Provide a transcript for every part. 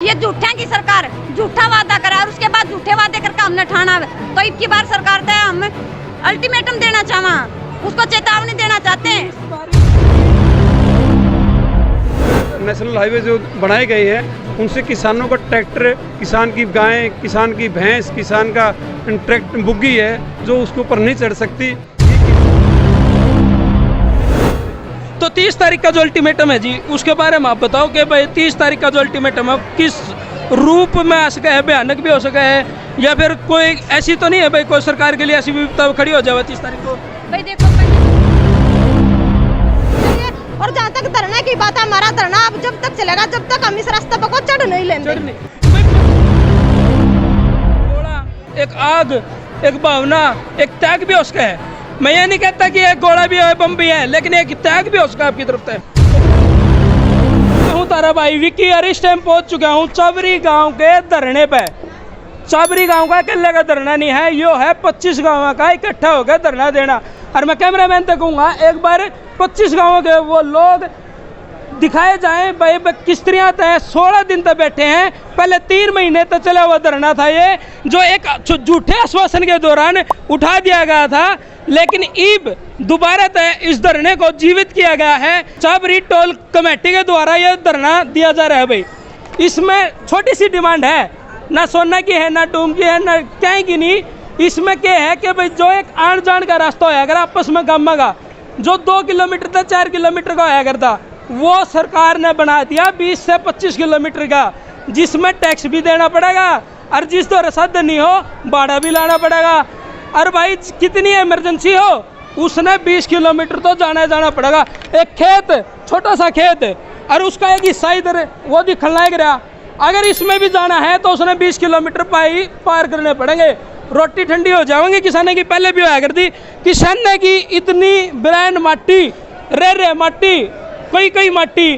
ये झूठे की सरकार झूठा वादा करा और उसके बाद झूठे वादे करके हमने ठाना। तो इब की बार सरकार से हम अल्टीमेटम देना चाहवा, उसको चेतावनी देना चाहते हैं। नेशनल हाईवे जो बनाए गए हैं उनसे किसानों का ट्रैक्टर, किसान की गाय, किसान की भैंस, किसान का ट्रैक्टर बुग्गी है जो उसके ऊपर नहीं चढ़ सकती। तो 30 तारीख का जो अल्टीमेटम है जी, उसके बारे में आप बताओ कि भाई 30 तारीख का जो अल्टीमेटम है किस रूप में आ सका है, भयानक भी हो सका है या फिर कोई ऐसी तो नहीं है भाई कोई सरकार के लिए ऐसी विपदा खड़ी हो जाए 30 तारीख को? भाई देखो, और जहाँ तक धरना की बात है, हमारा धरना अब जब तक चलेगा जब तक हम इस रास्ते पर चढ़ नहीं लेंगे। एक आग, एक भावना, एक त्याग भी उसका है। मैं ये नहीं कहता कि एक गोला भी है, बम भी है, लेकिन एक त्याग भी उसका आपकी तरफ से। हूँ तारा भाई विकी और इस टाइम पहुंच चुका हूँ चाबरी गांव के धरने पे। चाबरी गांव का अकेले का धरना नहीं है, यो है 25 गांव का इकट्ठा होकर धरना देना। और मैं कैमरामैन तक कहूँगा एक बार 25 गांवों के वो लोग दिखाए जाएं भाई किस तरह तय 16 दिन तक बैठे हैं। पहले 3 महीने तक चला हुआ धरना था ये, जो एक झूठे आश्वासन के दौरान उठा दिया गया था, लेकिन ईब दोबारा तय इस धरने को जीवित किया गया है। चाबरी टोल कमेटी के द्वारा यह धरना दिया जा रहा है भाई। इसमें छोटी सी डिमांड है, ना सोना की है, ना डूम की है, ना क्या की नहीं। इसमें क्या है कि भाई जो एक आन जान का रास्ता होया अगर आपस में गामा का जो 2 किलोमीटर तक 4 किलोमीटर का होया करता, वो सरकार ने बना दिया 20 से 25 किलोमीटर का, जिसमें टैक्स भी देना पड़ेगा और जिस दौर साधन नहीं हो भाड़ा भी लाना पड़ेगा। और भाई कितनी इमरजेंसी हो उसने 20 किलोमीटर तो जाना पड़ेगा। एक खेत, छोटा सा खेत और उसका एक हिस्सा इधर वो दिखने लायक रहा, अगर इसमें भी जाना है तो उसने 20 किलोमीटर पार करने पड़ेंगे। रोटी ठंडी हो जाएंगे किसाने की, पहले भी होया करती। किसाने की इतनी ब्रांड माटी, रे माटी, कई माटी,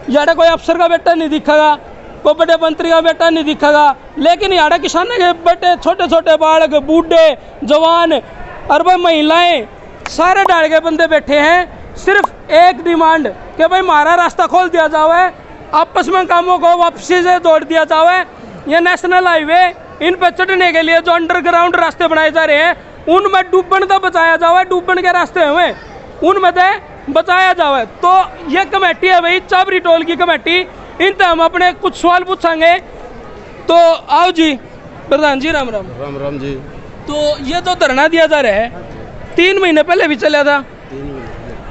यार कोई अफसर का बेटा नहीं दिखेगा, कोई बड़े मंत्री का बेटा नहीं दिखेगा, लेकिन यार किसाने के बेटे, छोटे छोटे बालक, बूढ़े, जवान और भाई महिलाएं, सारे डाल के बंदे बैठे हैं। सिर्फ एक डिमांड कि भाई हमारा रास्ता खोल दिया जाए, आपस में कामों को वापसी से जोड़ दिया जाए। ये नेशनल हाईवे इन पर चढ़ने के लिए जो अंडरग्राउंड रास्ते बनाए जा रहे हैं उनमें डूबन तो बचाया जाए, डूबन के रास्ते हुए उनमें बचाया जाए। तो ये कमेटी है भाई चाबरी टोल की कमेटी, इन तक हम अपने कुछ सवाल पूछेंगे। तो आओ जी प्रधान जी, राम राम। राम राम जी। तो ये जो धरना दिया जा रहा है 3 महीने पहले भी चला था,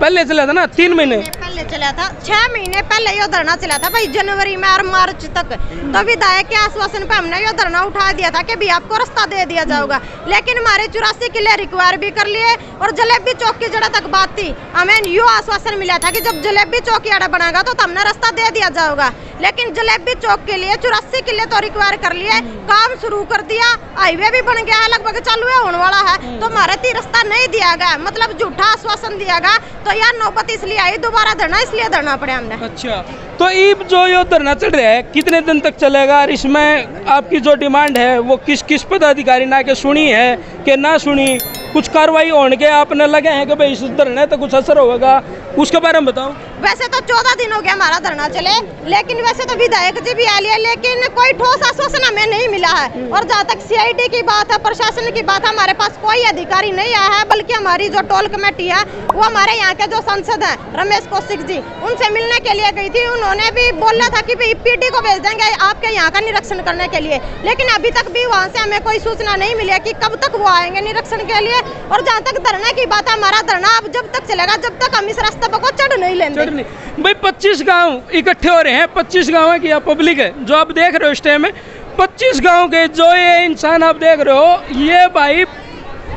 पहले चला था ना 3 महीने पहले चला था, 6 महीने पहले ये धरना चला था भाई, जनवरी में और मार्च तक। तो विधायक के आश्वासन पे हमने ये धरना उठा दिया था कि भी आपको रास्ता दे दिया जाएगा, लेकिन हमारे 84 किले रिक्वायर भी कर लिए। और जलेबी चौक की जड़ा तक बात थी, हमें यो आश्वासन मिला था कि जब जलेबी चौक यार्ड बनाएगा तो हमने रास्ता दे दिया जाएगा, लेकिन जलेबी चौक के लिए 84 किले तो रिक्वायर कर लिए, काम शुरू कर दिया, हाईवे भी बन गया है, लगभग चालू है, होने वाला है। तो हमारे तीन रास्ता नहीं दिया गया, मतलब झूठा आश्वासन दिया गया। तो यार नौबत इसलिए आई, दोबारा धरना इसलिए धरना पड़े हमने। अच्छा, तो ये जो ये धरना चल रहा है कितने दिन तक चलेगा और इसमें आपकी जो डिमांड है वो किस किस पदाधिकारी ने आके सुनी है कि ना सुनी, कुछ कार्रवाई होने के आपने लगे हैं कि भाई इस धरने तो कुछ असर होगा, उसके बारे में बताओ। वैसे तो 14 दिन हो गया हमारा धरना चले, लेकिन वैसे तो विधायक जी भी आ लिया, लेकिन कोई ठोस आश्वासन हमें नहीं मिला है। और जहाँ तक CID की बात है, प्रशासन की बात है, हमारे पास कोई अधिकारी नहीं आया है, बल्कि हमारी जो टोल कमेटी है वो हमारे यहाँ के जो सांसद हैं रमेश कौशिक जी, उनसे मिलने के लिए गई थी। उन्होंने भी बोला था कि भाई PD को भेज देंगे आपके यहाँ का निरीक्षण करने के लिए, लेकिन अभी तक भी वहाँ से हमें कोई सूचना नहीं मिली है कि कब तक वो आएंगे निरीक्षण के लिए। और जहाँ तक धरने की बात है, हमारा धरना अब जब तक चलेगा जब तक हम इस रास्ते पर चढ़ नहीं लेंगे। भाई 25 गांव इकट्ठे हो रहे हैं, 25 गांव की पब्लिक है जो आप देख रहे हो इस टाइम में, 25 गांव के जो ये इंसान आप देख रहे हो, ये भाई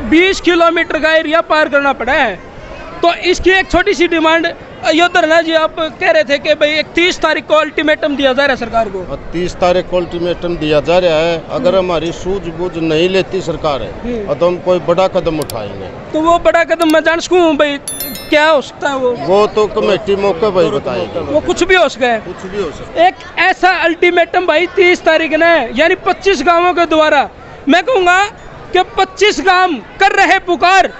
20 किलोमीटर का एरिया पार करना पड़ा है। तो इसकी एक छोटी सी डिमांड ये धरना जी, आप कह रहे थे कि भाई 31 तारीख को अल्टीमेटम दिया जा रहा है सरकार को। 30 तारीख को अल्टीमेटम दिया जा रहा है, अगर हमारी सूझबूझ नहीं लेती सरकार है तो हम कोई बड़ा कदम उठाएंगे। तो वो बड़ा कदम मैं जान सकूँ भाई क्या हो सकता है? वो तो कमेटी मौके भाई बताएगी, वो कुछ भी हो सकता है, कुछ भी हो सकता है। एक ऐसा अल्टीमेटम भाई 30 तारीख ने, यानी 25 गांवों के द्वारा, मैं कहूँगा कि 25 गांव कर रहे पुकार,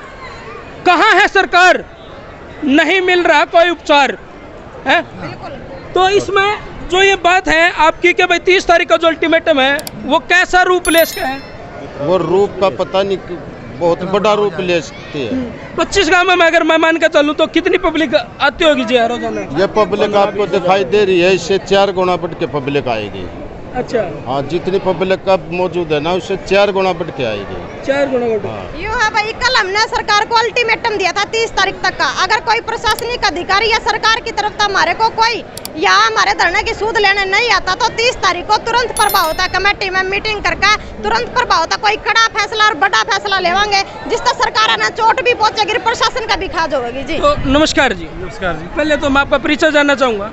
कहाँ है सरकार, नहीं मिल रहा कोई उपचार है। तो इसमें जो ये बात है आपकी कि भाई 30 तारीख का जो अल्टीमेटम है वो कैसा रूप ले इसका है? वो रूप का पता नहीं, बहुत बड़ा रूप ले सकती है। 25 गाँव में अगर मैं मान के चलूँ तो कितनी पब्लिक आती होगी जी रोजाना? ये पब्लिक आपको दिखाई दे रही है, इससे 4 गुना बढ़ के पब्लिक आएगी। अच्छा, हाँ, जितनी पब्लिक का मौजूद है ना, उससे 4 गुना बढ़ के आएगी। 4 गुना बढ़। हाँ। यूँ है भाई, कल हमने सरकार को अल्टीमेटम दिया था 30 तारीख तक का। अगर कोई प्रशासनिक अधिकारी या सरकार की तरफ से हमारे को कोई या हमारे धरने की सूद लेने नहीं आता तो 30 तारीख को तुरंत प्रभाव होता है, कमेटी में मीटिंग करके तुरंत प्रभाव होता, कोई कड़ा फैसला और बड़ा फैसला लेवांगे जिससे सरकार ना चोट भी पहुंचेगी, प्रशासन का भी खाज होगी जी। तो नमस्कार जी। नमस्कार जी। पहले तो मैं आपका परिचय जानना चाहूँगा।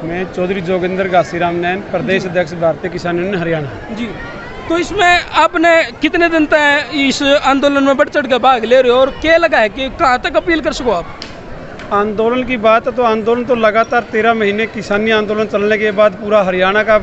मैं चौधरी जोगिंदर घासीराम नैन, प्रदेश अध्यक्ष भारतीय किसान यूनियन हरियाणा। जी, तो इसमें आपने कितने दिन तक इस आंदोलन में बढ़ चढ़ के भाग ले रहे हो और क्या लगा है कि कहाँ तक अपील कर सको आप? आंदोलन की बात है तो आंदोलन तो लगातार 13 महीने किसानी आंदोलन चलने के बाद पूरा हरियाणा का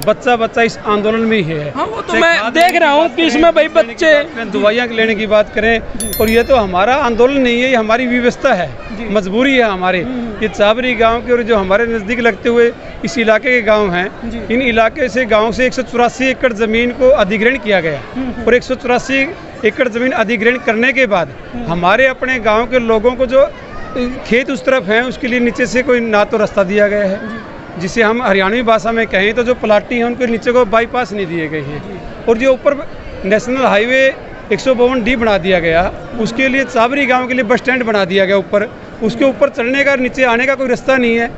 बच्चा इस आंदोलन में ही है। हाँ, वो तो मैं देख रहा हूँ कि इसमें भाई बच्चे दवाइयाँ लेने की बात करें, और ये तो हमारा आंदोलन नहीं है, ये हमारी व्यवस्था है, मजबूरी है हमारे। ये चाबरी गांव के और जो हमारे नज़दीक लगते हुए इस इलाके के गांव हैं, इन इलाके से गांव से 184 एकड़ ज़मीन को अधिग्रहण किया गया और 184 एकड़ ज़मीन अधिग्रहण करने के बाद हमारे अपने गाँव के लोगों को जो खेत उस तरफ हैं उसके लिए नीचे से कोई ना तो रास्ता दिया गया है, जिसे हम हरियाणवी भाषा में कहें तो जो प्लाटी हैं उनके नीचे को बाईपास नहीं दिए गए हैं, और जो ऊपर नेशनल हाईवे 152D बना दिया गया, उसके लिए चाबरी गांव के लिए बस स्टैंड बना दिया गया ऊपर, उसके ऊपर चढ़ने का नीचे आने का कोई रास्ता नहीं है।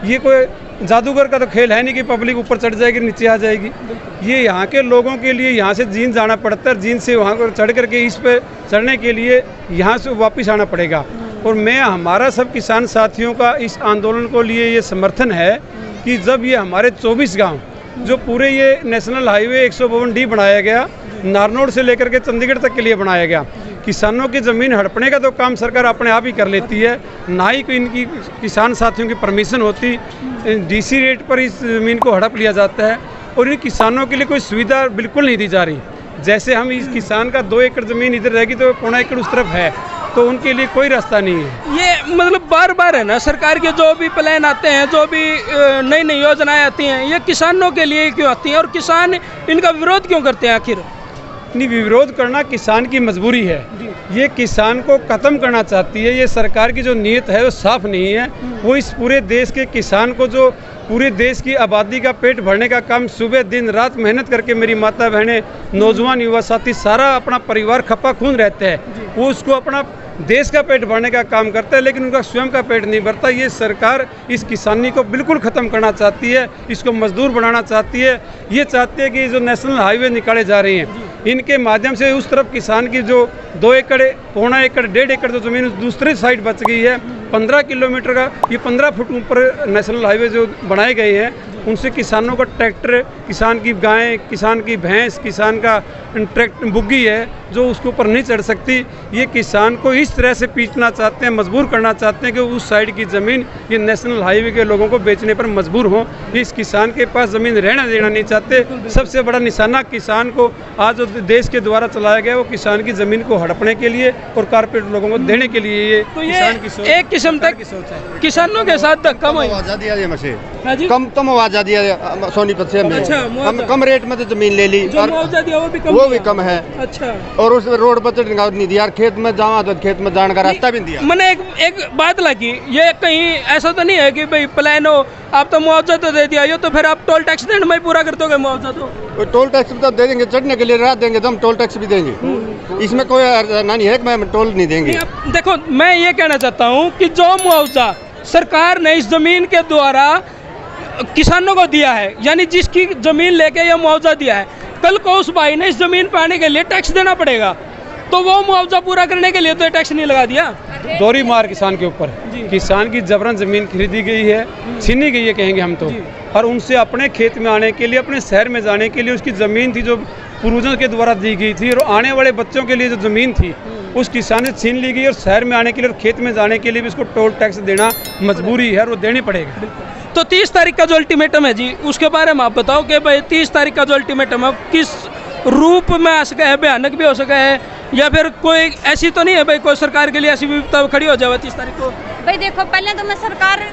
ये कोई जादूगर का तो खेल है नहीं कि पब्लिक ऊपर चढ़ जाएगी नीचे आ जाएगी। ये यहाँ के लोगों के लिए यहाँ से जींद जाना पड़ता है, जींद से वहाँ पर चढ़ करके इस पर चढ़ने के लिए यहाँ से वापस आना पड़ेगा। और मैं हमारा सब किसान साथियों का इस आंदोलन को लिए ये समर्थन है कि जब ये हमारे 24 गांव जो पूरे ये नेशनल हाईवे 152D बनाया गया, नारनौल से लेकर के चंडीगढ़ तक के लिए बनाया गया, किसानों की ज़मीन हड़पने का तो काम सरकार अपने आप ही कर लेती है, ना ही कोई इनकी किसान साथियों की परमिशन होती। DC रेट पर इस ज़मीन को हड़प लिया जाता है और इन किसानों के लिए कोई सुविधा बिल्कुल नहीं दी जा रही। जैसे हम इस किसान का 2 एकड़ ज़मीन इधर रहेगी तो 1.25 एकड़ उस तरफ है, तो उनके लिए कोई रास्ता नहीं है। ये मतलब बार बार है ना, सरकार के जो भी प्लान आते हैं, जो भी नई नई योजनाएं आती हैं, ये किसानों के लिए क्यों आती हैं और किसान इनका विरोध क्यों करते हैं आखिर? नहीं, विरोध करना किसान की मजबूरी है, ये किसान को ख़त्म करना चाहती है। ये सरकार की जो नीयत है वो साफ नहीं है। वो इस पूरे देश के किसान को, जो पूरे देश की आबादी का पेट भरने का काम सुबह दिन रात मेहनत करके मेरी माता बहनें, नौजवान युवा साथी सारा अपना परिवार खपा खून रहते हैं, वो उसको अपना देश का पेट भरने का काम करता है, लेकिन उनका स्वयं का पेट नहीं भरता। ये सरकार इस किसानी को बिल्कुल ख़त्म करना चाहती है, इसको मजदूर बनाना चाहती है। ये चाहती है कि जो नेशनल हाईवे निकाले जा रहे हैं, इनके माध्यम से उस तरफ किसान की जो 2 एकड़, 1.25 एकड़, 1.5 एकड़ जो ज़मीन दूसरी साइड बच गई है, 15 किलोमीटर का ये 15 फुट ऊपर नेशनल हाईवे जो बनाए गए हैं, उनसे किसानों का ट्रैक्टर, किसान की गायें, किसान की भैंस, किसान का ट्रैक्टर बुग्गी है जो उसके ऊपर नहीं चढ़ सकती। ये किसान को इस तरह से पीटना चाहते हैं, मजबूर करना चाहते हैं कि उस साइड की ज़मीन ये नेशनल हाईवे के लोगों को बेचने पर मजबूर हों। इस किसान के पास ज़मीन रहना देना नहीं चाहते। सबसे बड़ा निशाना किसान को आज जो देश के द्वारा चलाया गया वो किसान की ज़मीन को हड़पने के लिए और कारपोरेट लोगों को देने के लिए। ये तो किसान की सोच, एक किस्म तक किसानों के साथ धक्का कम मुआवजा दिया सोनीपत से हमें। अच्छा, कम रेट में तो जमीन ले ली, जो मुआवजा दिया वो भी कम है। अच्छा, और उस रोड पर चढ़ने नहीं दिया, खेत में जावा तो खेत में जाने का रास्ता भी नहीं दिया। मैंने एक बात लगी, ये कहीं ऐसा तो नहीं है कि भाई प्लान हो, आप तो मुआवजा तो दे दिया, ये तो फिर आप टोल टैक्स देने में पूरा कर दोगे मुआवजा? तो टोल टैक्स तो दे देंगे, चढ़ने के लिए राह देंगे तो हम टोल टैक्स भी देंगे, इसमें कोई नहीं है कि मैं टोल नहीं देंगे। देखो, मैं ये कहना चाहता हूँ कि जो मुआवजा सरकार ने इस जमीन के द्वारा किसानों को दिया है, यानी जिसकी जमीन लेके ये मुआवजा दिया है, कल को उस भाई ने इस जमीन पर आने के लिए टैक्स देना पड़ेगा, तो वो मुआवजा पूरा करने के लिए तो टैक्स नहीं लगा दिया। दोहरी मार किसान के ऊपर, किसान की जबरन जमीन खरीदी गई है, छीनी गई है कहेंगे हम तो, और उनसे अपने खेत में आने के लिए, अपने शहर में जाने के लिए उसकी ज़मीन थी जो पूर्वजों के द्वारा दी गई थी, और आने वाले बच्चों के लिए जो ज़मीन थी उस किसान से छीन ली गई, और शहर में आने के लिए और खेत में जाने के लिए भी उसको टोल टैक्स देना मजबूरी है और वो देनी पड़ेगा। तो 30 तारीख का जो अल्टीमेटम है जी, उसके बारे में आप बताओ कि भाई 30 तारीख का जो अल्टीमेटम है किस रूप में आ सका है, भयानक भी हो सका है, या फिर कोई ऐसी तो नहीं है भाई कोई सरकार के लिए ऐसी विपत्ता खड़ी हो जाए 30 तारीख को? भाई देखो, पहले तो मैं सरकार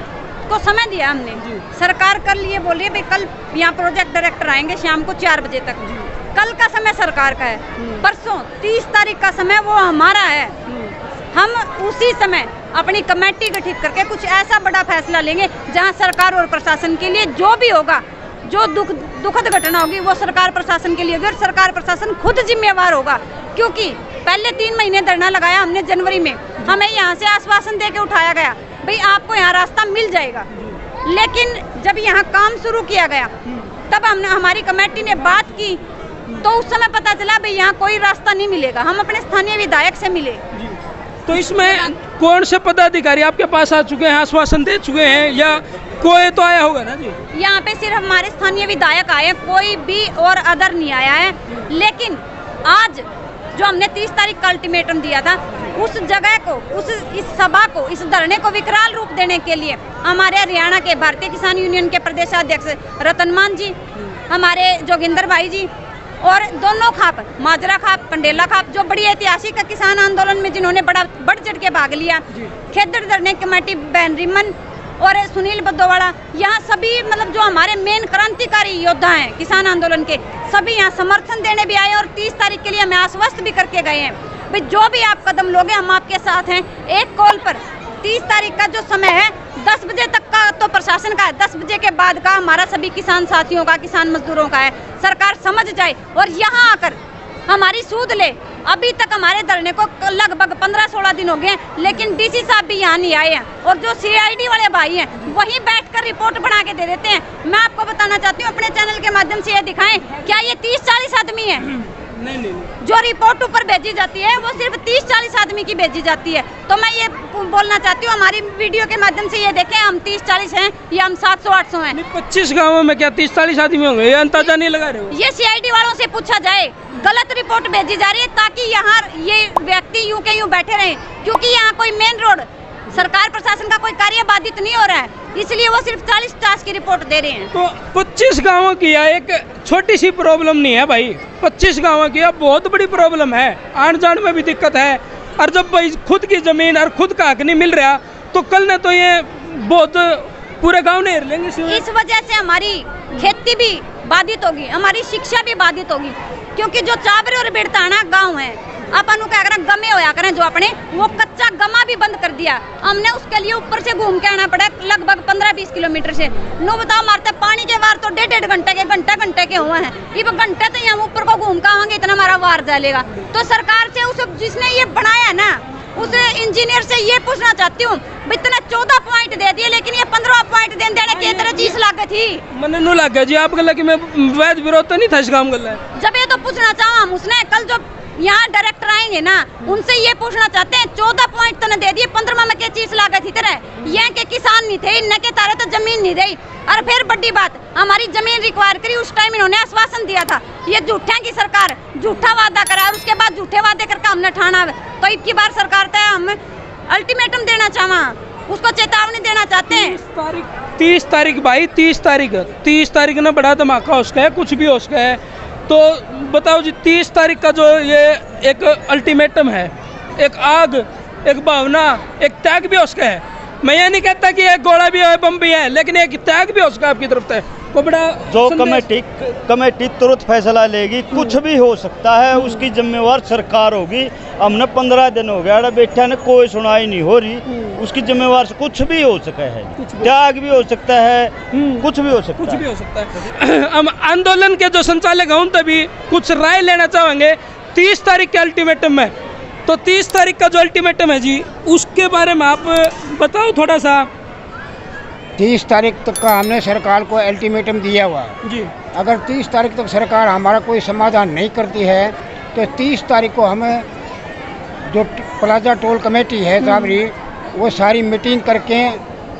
रात को समय दिया हमने, सरकार कल ये बोली भाई कल यहाँ प्रोजेक्ट डायरेक्टर आएंगे शाम को 4 बजे तक। कल का समय सरकार का है, परसों 30 तारीख का समय वो हमारा है। हम उसी समय अपनी कमेटी गठित करके कुछ ऐसा बड़ा फैसला लेंगे जहां सरकार और प्रशासन के लिए जो भी होगा, जो दुखद घटना होगी वो सरकार प्रशासन के लिए होगी और सरकार प्रशासन खुद जिम्मेवार होगा। क्योंकि पहले 3 महीने धरना लगाया हमने जनवरी में, हमें यहाँ से आश्वासन दे के उठाया गया भाई आपको यहाँ रास्ता मिल जाएगा, लेकिन जब यहाँ काम शुरू किया गया तब हमारी कमेटी ने बात की तो उस समय पता चला भाई यहाँ कोई रास्ता नहीं मिलेगा। हम अपने स्थानीय विधायक से मिले। तो इसमें कौन से पदाधिकारी आपके पास आ चुके हैं, आश्वासन दे चुके हैं, या कोई तो आया होगा ना जी? यहाँ पे सिर्फ हमारे स्थानीय विधायक आए, कोई भी और अदर नहीं आया है। लेकिन आज जो हमने 30 तारीख का अल्टीमेटम दिया था, उस जगह को, इस सभा को, इस धरने को विकराल रूप देने के लिए हमारे हरियाणा के भारतीय किसान यूनियन के प्रदेशाध्यक्ष रतनमान जी, हमारे जोगिंदर भाई जी और दोनों खाप, माजरा खाप, कंडेला खाप, जो बड़ी ऐतिहासिक किसान आंदोलन में जिन्होंने बढ़ चढ़ के भाग लिया, खेदड़ धरने कमेटी बहन रिमन और सुनील बद्दोवाड़ा, यहाँ सभी मतलब जो हमारे मेन क्रांतिकारी योद्धा हैं किसान आंदोलन के, सभी यहाँ समर्थन देने भी आए और 30 तारीख के लिए हमें आश्वस्त भी करके गए हैं भाई जो भी आप कदम लोगे हम आपके साथ हैं। एक कॉल पर 30 तारीख का जो समय है 10 बजे तक का तो प्रशासन का है, 10 बजे के बाद का हमारा सभी किसान साथियों का, किसान मजदूरों का है। सरकार समझ जाए और यहाँ आकर हमारी सूद ले। अभी तक हमारे धरने को लगभग 15-16 दिन हो गए, लेकिन डीसी साहब भी यहाँ नहीं आए हैं और जो सीआईडी वाले भाई हैं वहीं बैठकर रिपोर्ट बना के दे देते हैं। मैं आपको बताना चाहती हूँ, अपने चैनल के माध्यम से ये दिखाएं, क्या ये 30-40 आदमी है? नहीं। जो रिपोर्ट ऊपर भेजी जाती है वो सिर्फ 30-40 आदमी की भेजी जाती है। तो मैं ये बोलना चाहती हूँ, हमारी वीडियो के माध्यम से ये देखें, हम 30-40 हैं या हम 700-800 हैं। 25 गाँवों में क्या 30-40 आदमी होंगे? ये अंदाजा नहीं लगा रहे हो? ये सीआईडी वालों से पूछा जाए। गलत रिपोर्ट भेजी जा रही है ताकि यहाँ ये व्यक्ति यूं के यूं बैठे रहें, क्योंकि यहाँ कोई मेन रोड, सरकार प्रशासन का कोई कार्य बाधित नहीं हो रहा है, इसलिए वो सिर्फ 40-50 की रिपोर्ट दे रहे हैं। तो 25 गाँवों की एक छोटी सी प्रॉब्लम नहीं है भाई, 25 गाँवों की बहुत बड़ी प्रॉब्लम है, आन जान में भी दिक्कत है। और जब भाई खुद की जमीन और खुद का हक नहीं मिल रहा तो कल ने तो ये बहुत पूरे गाँव ने हिर लेंगे। इस वजह से हमारी खेती भी बाधित होगी, हमारी शिक्षा भी बाधित होगी, क्योंकि जो चाबरे और बिड़ताना गांव है अपन क्या करें, गमे होया करें जो अपने, वो कच्चा गमा भी बंद कर दिया हमने। उसके लिए ऊपर से घूम के आना पड़ा लगभग 15-20 किलोमीटर से। नो बताओ, मारते पानी के वार तो 1.5 घंटे के हुए हैं, ये घंटे तो यहाँ ऊपर को घूम के आवांगे इतना हमारा वार जलेगा। तो सरकार से उस जिसने ये बनाया ना, उस इंजीनियर से ये पूछना चाहती हूँ, इतना 14 पॉइंट दे दिए लेकिन ये 15 पॉइंट देने की तरह चीज लागे थी। मैंने नो लग गया जी आप गला कि मैं वैध विरोध तो नहीं था इस काम गला। जब ये तो पूछना चाहा हम, उसने कल जो यहाँ डायरेक्टर आएंगे ना उनसे ये पूछना चाहते हैं, 14 पॉइंट तो दे दिए, 15 में क्या चीज लागे थी तरह। ये के किसान नहीं थे, इनके तारे तो जमीन नहीं दी। और फिर बड़ी बात, हमारी जमीन रिक्वायर करी, उस टाइम इन्होंने आश्वासन दिया था। ये झूठा की सरकार झूठा वादा करा और उसके बाद झूठे वादे करके हमने ठाना। तो इतनी बार सरकार तय हम अल्टीमेटम देना चाहा, उसको चेतावनी देना चाहते हैं। 30 तारीख भाई, 30 तारीख ना बड़ा धमाका उसका है, कुछ भी उसका है। तो बताओ जी, 30 तारीख का जो ये एक अल्टीमेटम है, एक आग, एक भावना, एक त्याग भी उसका है। मैं ये नहीं कहता कि एक गोला भी है, बम भी है, लेकिन एक त्याग भी उसका आपकी तरफ से वो बड़ा जो कमेटी तुरंत फैसला लेगी, कुछ भी हो सकता है, उसकी जिम्मेवार सरकार होगी। हमने 15 दिन हो गया बैठा ने, कोई सुनाई नहीं हो रही, उसकी जिम्मेवार से कुछ भी हो सका है, त्याग भी हो सकता है, कुछ भी हो सकता है। हम आंदोलन के जो संचालक हैं उन तभी कुछ राय लेना चाहेंगे 30 तारीख के अल्टीमेटम में। तो 30 तारीख का जो अल्टीमेटम है जी, उसके बारे में आप बताओ थोड़ा सा। 30 तारीख तक का हमने सरकार को अल्टीमेटम दिया हुआ है जी। अगर 30 तारीख तक सरकार हमारा कोई समाधान नहीं करती है तो 30 तारीख को हमें जो प्लाजा टोल कमेटी है चाबरी, वो सारी मीटिंग करके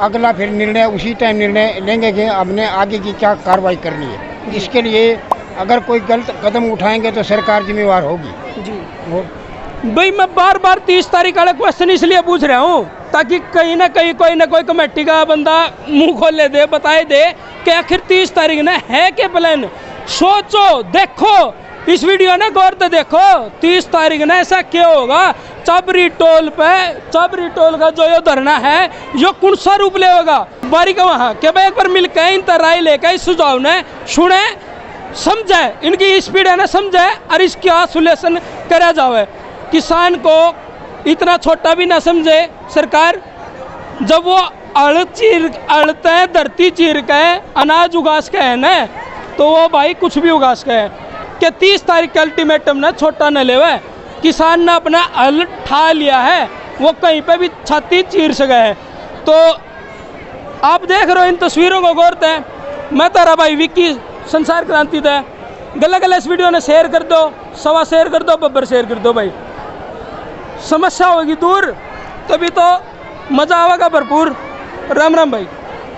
अगला फिर निर्णय उसी टाइम निर्णय लेंगे कि हमने आगे की क्या कार्रवाई करनी है। इसके लिए अगर कोई गलत कदम उठाएंगे तो सरकार जिम्मेवार होगी जी। भाई मैं बार 30 तारीख वाला क्वेश्चन इसलिए पूछ रहा हूँ ताकि कहीं ना कहीं कोई ना कोई कमेटी का बंदा मुंह खोले दे, बताए दे कि आखिर 30 तारीख ना है क्या प्लान। सोचो, देखो इस वीडियो ने गौर से देखो, 30 तारीख ने ऐसा क्या होगा चाबरी टोल पे, चाबरी टोल का जो ये धरना है यो कौन सा रूप लेगा बारी का वहाँ के भाई एक बार मिलकर इन राय लेकर इस सुझाव ने सुने, समझे, इनकी स्पीड है ना समझे और इसका सोल्यूशन करा जाए। किसान को इतना छोटा भी ना समझे सरकार, जब वो अड़ते हैं धरती चीर के अनाज उगास के है ना, तो वो भाई कुछ भी उगास के है कि 30 तारीख का अल्टीमेटम ना छोटा न लेवे। किसान ने अपना हल ठा लिया है, वो कहीं पे भी छाती चीर से गए। तो आप देख रहे हो इन तस्वीरों को गौर से, मैं तारा भाई विक्की संसार क्रांति था। गला गला इस वीडियो ने शेयर कर दो, सवा शेयर कर दो, बब्बर शेयर कर दो भाई। समस्या होगी दूर, तभी तो मज़ा आएगा भरपूर। राम राम भाई।